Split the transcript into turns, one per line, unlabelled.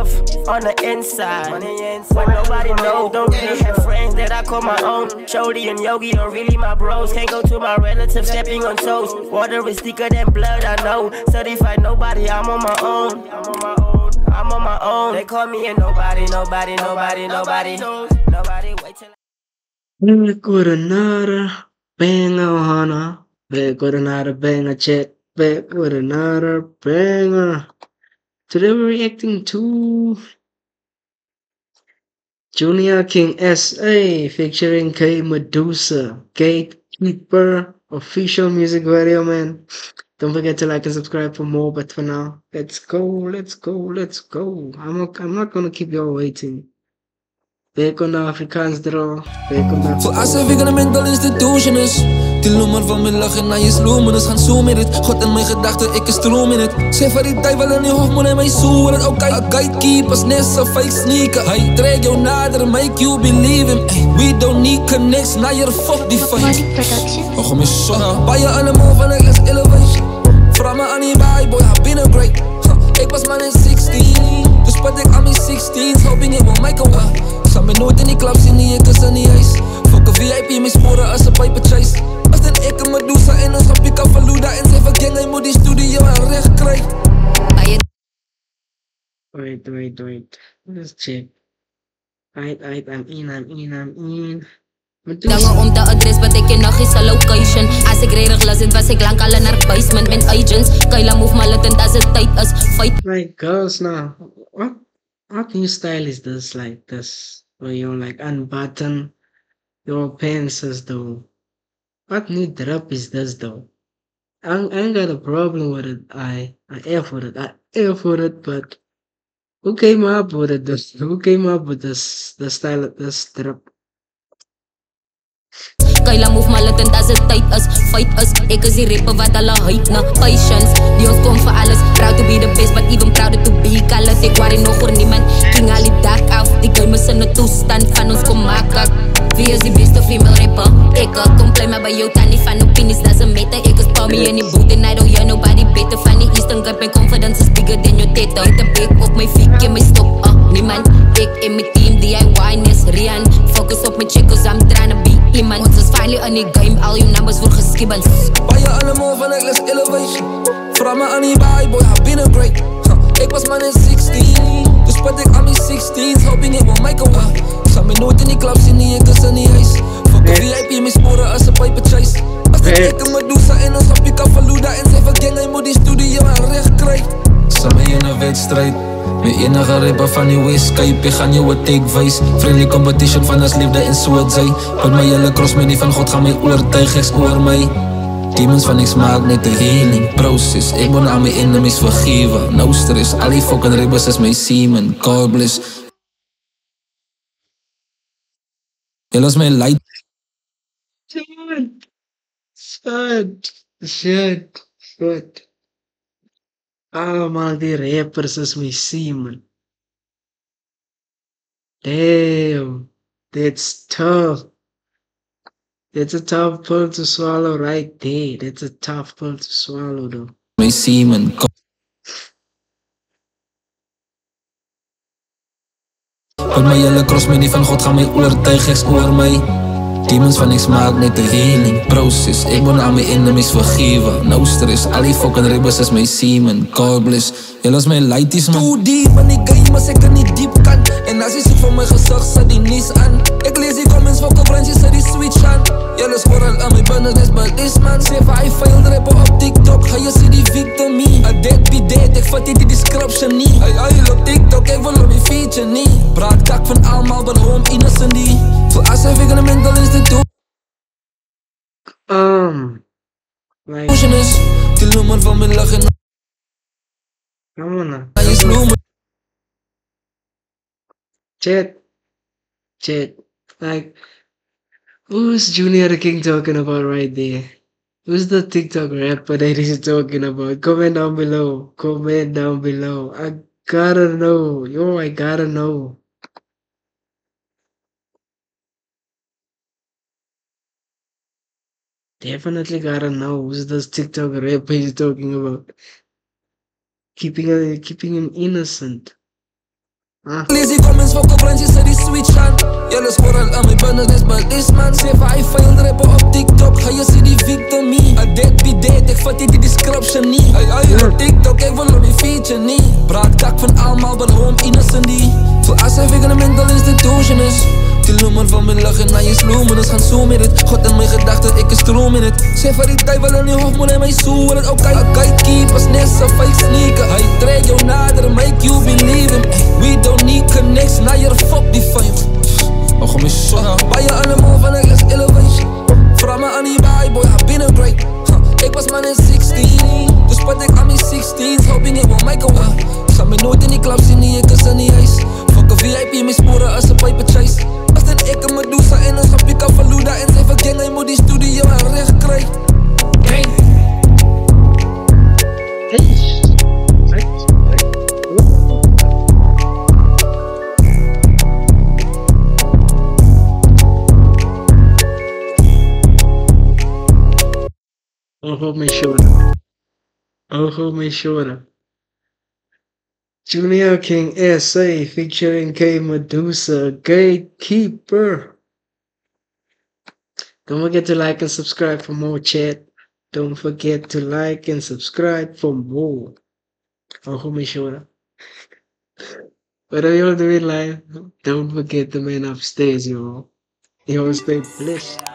tough on the inside. When nobody knows, don't really have friends that I call my own. Shody and Yogi are really my bros. Can't go to my relatives stepping on toes. Water is thicker than blood, I know. Certified nobody, I'm on my own. I'm on my own. They call me a nobody. Nobody wait till
Back with another banger, Hana. Back with another banger, chat. Back with another banger. Today we're reacting to Junior King SA featuring K Medusa, Gatekeeper, official music video, man. Don't forget to like and subscribe for more, but for now, let's go. I'm not gonna keep you all waiting. Back on the Afrikaans draw. Back on the
Voor alsof ik een mental institution is. Die nummer van mijn lachen naar je sloemen. Gaan zoom in het. God in mijn gedachten, ik is stroom in het. Zeg voor die duivel in die hoofdmoed en mijn zoel. Het ook gatekeepers, net zo fake sneaker. Hij trekt jou nader, make you believe him. We don't need connects, naar je fuck die fight. Och, om je zo. Bij je allemaal van ik is elevation. Vraag me aan die vibe, boy, I've been a great. Ik was man in 16. Dus pat ik aan mijn 16's, hoping it will make a way. Samen nooit in die club zien die ik is in die ijs. Fuck een VIP, mijn sporen als een paper chase. Als dan ik een Medusa en een schapje kan verloeden. En ze verkennen, hij moet die studio aan recht krijgen.
Wait. Let's check. I'm in.
Dangen om de adres, wat ik in nog is een location. Als ik redig las, het was ik lang al naar basement met agents. Kaila move malatent als het tijd is. Fight.
Like girls now, what new style is this? Like this, where you like unbutton your pants though? What new drop is this though? I ain't got a problem with it. I F with it, but who came up with it? Who came up with the style of this drop?
Kaila move malatent als het tijd is. Fight is, ik is die rapper wat alle hype na. Patience, die ons komt voor alles. Proud to be the best, but even prouder to be. Kala ik waar nog voor niemand. King al die dak af. Die gamers in de toestand van ons kom maken. Wie is die beste female rapper? Ik kom play maar bij jou tannie van opinies, dat is een meter. Ik is Tommy in die boot en I don't hear nobody beter. Van die Eastern Cup, mijn confidence is bigger than your teta. Hit de big op mijn feet, in mijn stop. Niemand, ik in mijn team, DIY-ness, Rian. Focus op mijn chicos, I'm tryna be iemand. Ons is finally in die game, al je numbers voor geskibbeld.
Bij je allemaal van ik les elevation. Vraag me aan die vibe, boy, I've been a great. Ik was man in 16. Dus pat ik aan mijn 16's, hoping it will make a way. Samen nooit in die club zien die ik is in die ijs. Fuck een VIP, mijn sporen als een paper chase. Als dat ik een Medusa en een schapje kan verloeden. En ze verkennen, hij moet die studio aan recht krijgen. Samen in een wedstrijd. Mijn enige rapper van die Westscape. Ik gaan jou een take wijs. Friendly competition van ons liefde en so het zij. Put my hele cross met die van God gaan my oortuig, eks oor my. Demons van niks maak net de healing process. Ik moet aan mijn enemies vergeven. No stress, al die fucking ribbers is mijn semen. God bless. Jylle is mijn light.
Shit. Allemaal die rappers is my semen. Damn, that's tough. That's a tough pill to swallow right there. That's a tough pill to swallow though.
Mijn semen. Put my hele cross met die van God gaan my oortuig, eks oor my. Demons van niks maak net de healing process. Ik moet aan mijn enemies vergeven. No stress, al die fucking ribbers is mijn semen. God bless, jylle is mijn lighties man. Too deep in die game as ek er niet diep kan. En as jy soek van my gezicht, sit die nies aan. Ek lees die comments, fucking branches, sit die switch aan. Jylle is oral aan my business, but this man sê vir hy failed rapper op TikTok. Ga jy sê die victimie, a dead be dead. Ek vat die description nie. Hy huil op TikTok, ek wil op die feature nie. Praat kak van almal, but home innocent die. Voor asof ik een mental institution
like,
is. Die nummer van mijn lachen
come on now.
naar je sloemen.
Chat. Like, who's Junior King talking about right there? Who's the TikTok rapper that he's talking about? Comment down below. I gotta know. I gotta know. Definitely gotta know who's this TikTok rapper he's talking about. Keeping him innocent.
Lazy comments, fuck up friends, she said he's sweet shot. Jullie scoren aan mijn business, but this man say I failed rapper op TikTok. Ga je see die victim me? I dead be dead, ik vat die description niet. Ay, op TikTok, ik wil op die feature niet. Praat kak van allemaal, but home innocent die. Voor als ik een mental institution is. Die lummer van mijn lachen naar je sloemen, dus gaan zoom in het. God in mijn gedachten, ik is stroom in het. Zeg van die tijd wel in je hoofd, moet hij mij zoeken. Het ook kite keepers, net zo fake sneaker. Hij trekt jou nader, make you believe him. We don't need connects, now you're fuck die fame. Oh, kom eens zo. Bij je aan de move van ik les elevation. Vraag me aan die baai, boy, I been a great. Ik was man in 16, dus spat ik aan mijn 16's, hoping it won't make a way. Zat me nooit in die clubs, in die ikkers en die ijs. Fuck een VIP, mijn sporen als een paper chase. Als dan ik een Medusa en een schapje kan verloeden. En zeven gang, hij moet die studio aan recht krijgen. Hey.
Ojo me llora. Ojo me llora. Junior King SA featuring K Medusa, Gatekeeper. Don't forget to like and subscribe for more chat. Don't forget to like and subscribe for more. Ojo me llora. Whatever you're doing live, don't forget the man upstairs, y'all. Y'all stay blessed.